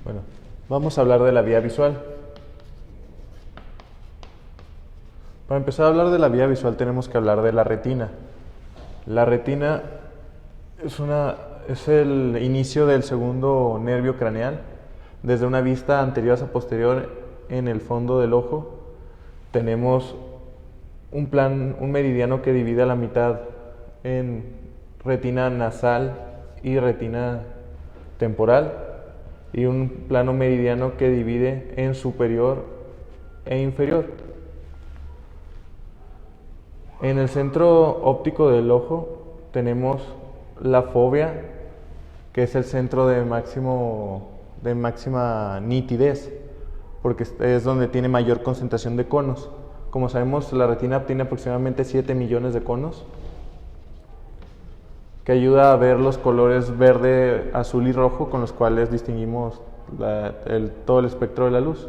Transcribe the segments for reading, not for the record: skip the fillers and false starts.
Bueno, vamos a hablar de la vía visual. Para empezar a hablar de la vía visual tenemos que hablar de la retina. La retina es el inicio del segundo nervio craneal. Desde una vista anterior a posterior en el fondo del ojo tenemos un meridiano que divide a la mitad en retina nasal y retina temporal, y un plano meridiano que divide en superior e inferior. En el centro óptico del ojo tenemos la fóvea, que es el centro de máxima nitidez, porque es donde tiene mayor concentración de conos. Como sabemos, la retina tiene aproximadamente 7 millones de conos, que ayuda a ver los colores verde, azul y rojo, con los cuales distinguimos todo el espectro de la luz.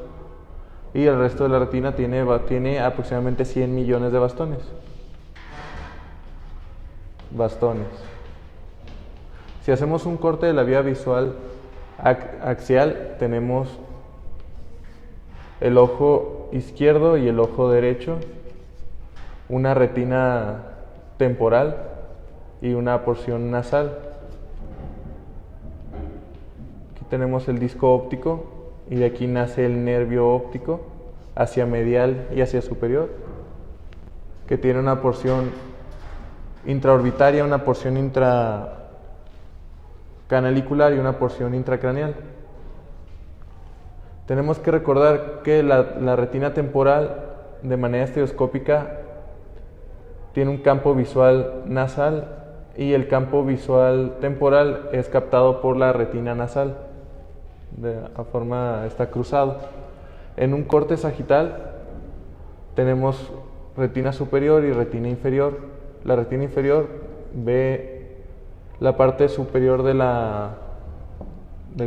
Y el resto de la retina tiene aproximadamente 100 millones de bastones. Si hacemos un corte de la vía visual axial, tenemos el ojo izquierdo y el ojo derecho, una retina temporal y una porción nasal. Aquí tenemos el disco óptico, y de aquí nace el nervio óptico hacia medial y hacia superior, que tiene una porción intraorbitaria, una porción intracanalicular y una porción intracraneal. Tenemos que recordar que la retina temporal, de manera estereoscópica, tiene un campo visual nasal, y el campo visual temporal es captado por la retina nasal. Está cruzado. En un corte sagital tenemos retina superior y retina inferior. La retina inferior ve la parte superior del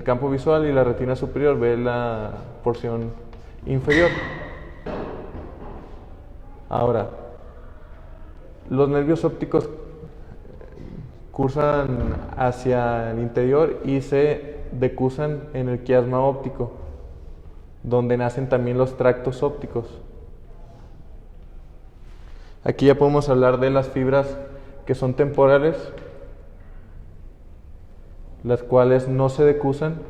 campo visual, y la retina superior ve la porción inferior. Ahora, los nervios ópticos cursan hacia el interior y se decusan en el quiasma óptico, donde nacen también los tractos ópticos. Aquí ya podemos hablar de las fibras que son temporales, las cuales no se decusan,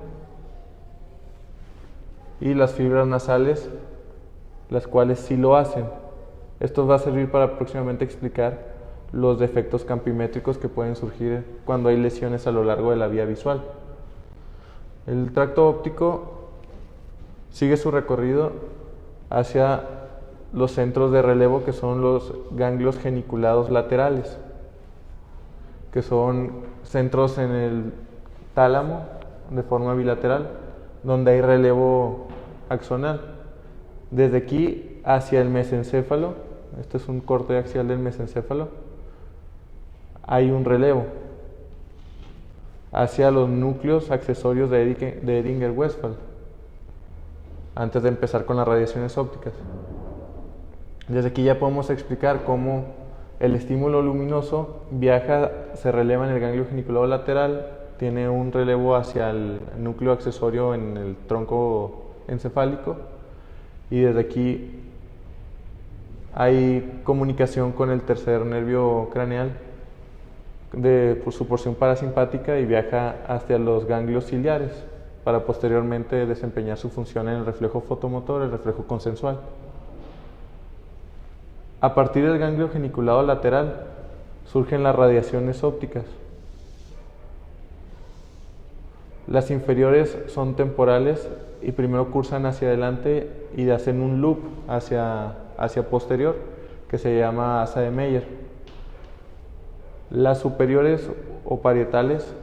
y las fibras nasales, las cuales sí lo hacen. Esto va a servir para próximamente explicar los defectos campimétricos que pueden surgir cuando hay lesiones a lo largo de la vía visual. El tracto óptico sigue su recorrido hacia los centros de relevo, que son los ganglios geniculados laterales, que son centros en el tálamo de forma bilateral, donde hay relevo axonal. Desde aquí hacia el mesencéfalo, este es un corte axial del mesencéfalo, hay un relevo hacia los núcleos accesorios de Edinger-Westphal, antes de empezar con las radiaciones ópticas. Desde aquí ya podemos explicar cómo el estímulo luminoso se releva en el ganglio geniculado lateral, tiene un relevo hacia el núcleo accesorio en el tronco encefálico, y desde aquí hay comunicación con el tercer nervio craneal por su porción parasimpática, y viaja hacia los ganglios ciliares para posteriormente desempeñar su función en el reflejo fotomotor, el reflejo consensual. A partir del ganglio geniculado lateral surgen las radiaciones ópticas. Las inferiores son temporales y primero cursan hacia adelante y hacen un loop hacia posterior, que se llama asa de Meyer. Las superiores o parietales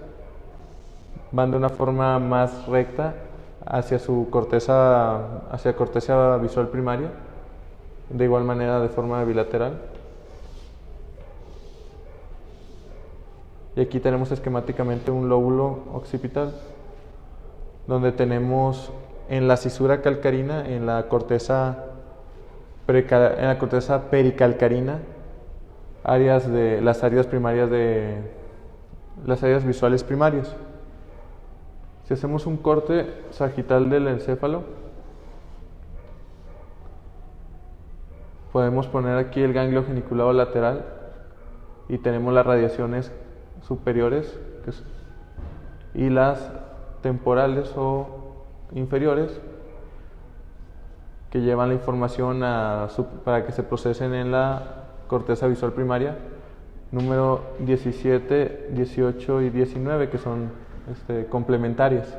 van de una forma más recta hacia corteza visual primaria, de igual manera de forma bilateral. Y aquí tenemos esquemáticamente un lóbulo occipital, donde tenemos en la cisura calcarina, en la corteza pericalcarina, las áreas visuales primarias. Si hacemos un corte sagital del encéfalo, podemos poner aquí el ganglio geniculado lateral y tenemos las radiaciones superiores y las temporales o inferiores que llevan la información para que se procesen en la corteza visual primaria, número 17, 18 y 19, que son complementarias.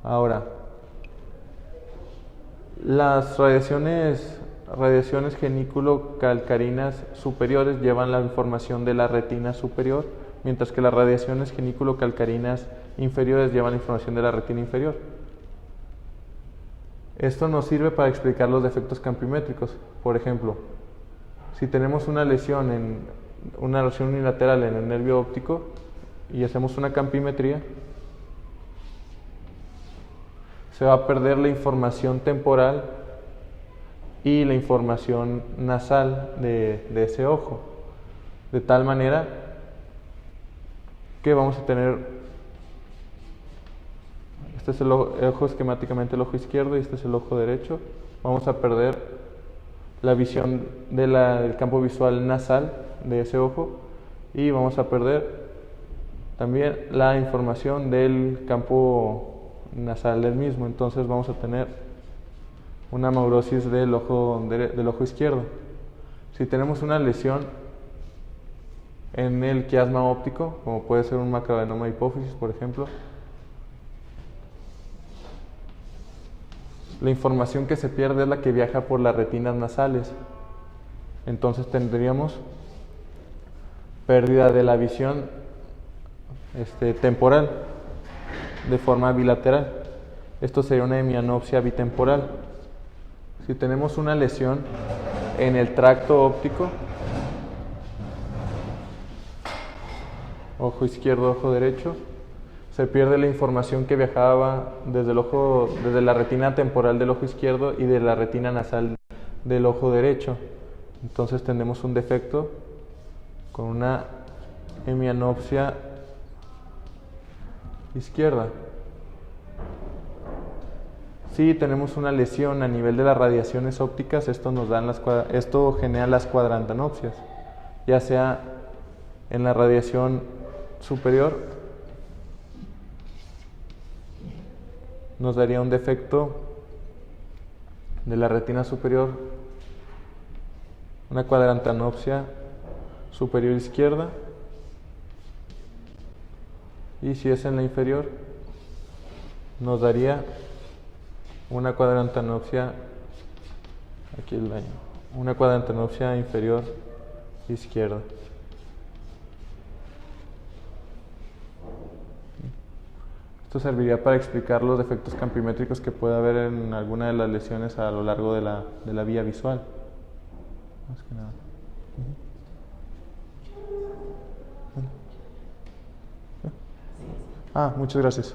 Ahora, las radiaciones genículo-calcarinas superiores llevan la información de la retina superior, mientras que las radiaciones genículo-calcarinas inferiores llevan la información de la retina inferior. Esto nos sirve para explicar los defectos campimétricos. Por ejemplo, si tenemos una lesión unilateral en el nervio óptico y hacemos una campimetría, se va a perder la información temporal y la información nasal de ese ojo, de tal manera que vamos a tener, este es el ojo esquemáticamente el ojo izquierdo y este es el ojo derecho, vamos a perder la visión del campo visual nasal de ese ojo y vamos a perder también la información del campo nasal del mismo. Entonces vamos a tener una amaurosis del ojo izquierdo. Si tenemos una lesión en el quiasma óptico, como puede ser un macroadenoma de hipófisis, por ejemplo, la información que se pierde es la que viaja por las retinas nasales. Entonces tendríamos pérdida de la visión temporal de forma bilateral. Esto sería una hemianopsia bitemporal. Si tenemos una lesión en el tracto óptico, ojo izquierdo, ojo derecho, se pierde la información que viajaba desde la retina temporal del ojo izquierdo y de la retina nasal del ojo derecho. Entonces tenemos un defecto con una hemianopsia izquierda. Si tenemos una lesión a nivel de las radiaciones ópticas, esto genera las cuadrantanopsias, ya sea en la radiación superior, nos daría un defecto de la retina superior, una cuadrantanopsia superior izquierda, y si es en la inferior, nos daría una cuadrantanopsia, aquí el daño, una cuadrantanopsia inferior izquierda. Esto serviría para explicar los defectos campimétricos que puede haber en alguna de las lesiones a lo largo de la vía visual. Más que nada. Muchas gracias.